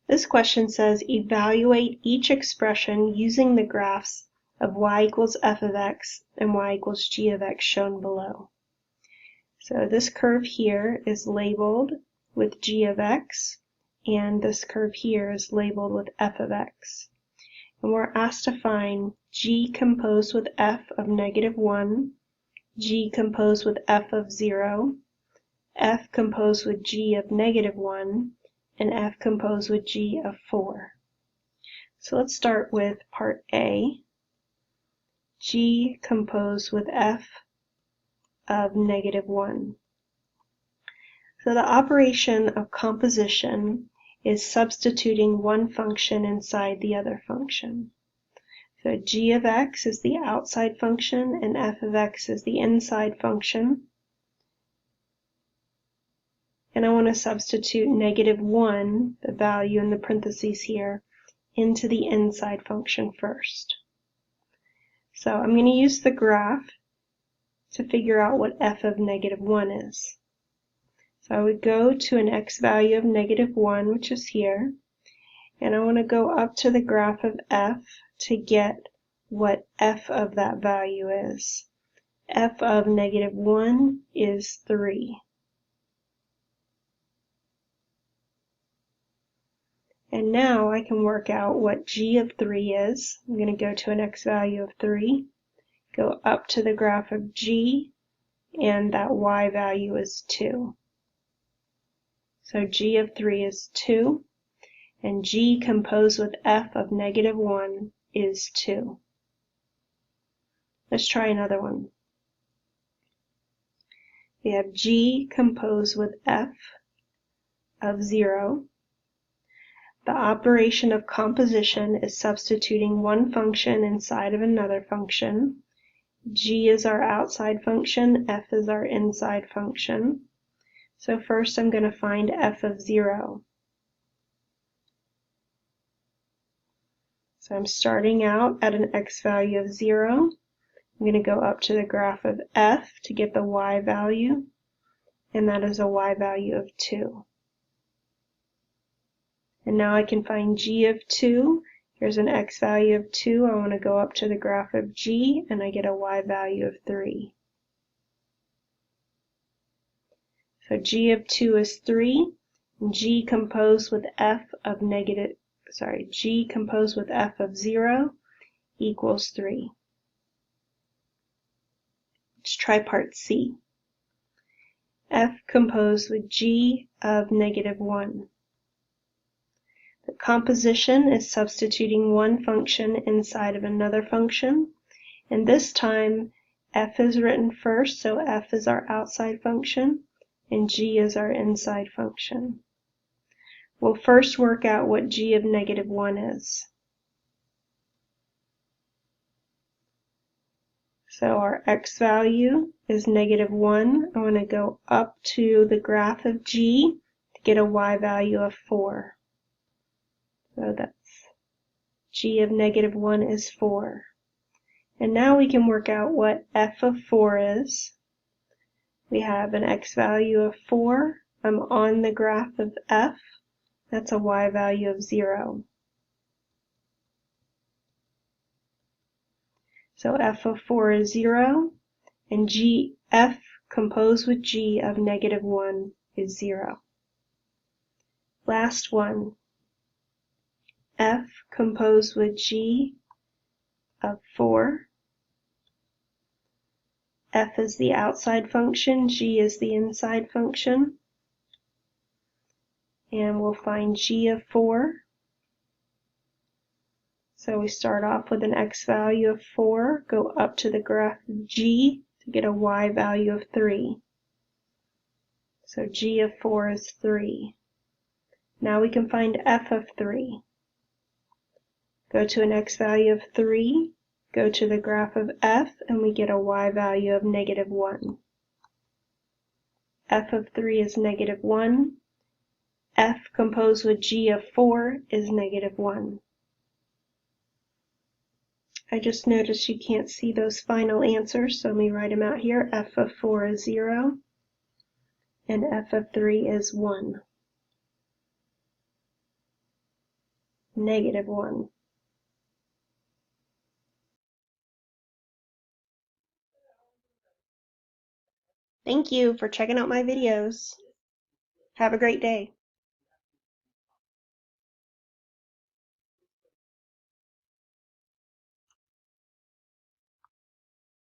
This question says evaluate each expression using the graphs of y equals f of x and y equals g of x shown below. So this curve here is labeled with g of x, and this curve here is labeled with f of x. And we're asked to find g composed with f of -1, g composed with f of 0, f composed with g of -1, and f composed with g of 4. So let's start with part A, g composed with f of -1. So the operation of composition is substituting one function inside the other function. So g of x is the outside function and f of x is the inside function. And I want to substitute -1, the value in the parentheses here, into the inside function first. So I'm going to use the graph to figure out what f of -1 is. So I would go to an x value of -1, which is here, and I want to go up to the graph of f to get what f of that value is. F of -1 is 3. And now I can work out what g of 3 is. I'm going to go to an x value of 3, go up to the graph of g, and that y value is 2. So g of 3 is 2, and g composed with f of -1 is 2. Let's try another one. We have g composed with f of 0. The operation of composition is substituting one function inside of another function. G is our outside function, f is our inside function. So first I'm going to find f of 0. So I'm starting out at an x value of 0. I'm going to go up to the graph of f to get the y value, and that is a y value of 2. And now I can find g of 2. Here's an x value of 2. I want to go up to the graph of g, and I get a y value of 3. So g of 2 is 3, and g composed with f of g composed with f of 0 equals 3. Let's try part C. F composed with g of -1. The composition is substituting one function inside of another function, and this time f is written first, so f is our outside function, and g is our inside function. We'll first work out what g of -1 is. So our x value is -1. I want to go up to the graph of g to get a y value of 4. So that's g of -1 is 4. And now we can work out what f of 4 is. We have an x value of 4. I'm on the graph of f. That's a y value of 0. So f of 4 is 0, and f composed with g of -1 is 0. Last one. F composed with g of 4. F is the outside function, g is the inside function. And we'll find g of 4. So we start off with an x value of 4, go up to the graph of g to get a y value of 3. So g of 4 is 3. Now we can find f of 3. Go to an x value of 3, go to the graph of f, and we get a y value of -1. F of 3 is -1. F composed with g of 4 is -1. I just noticed you can't see those final answers, so let me write them out here. F of 4 is 0, and f of 3 is 1. -1. Thank you for checking out my videos. Have a great day.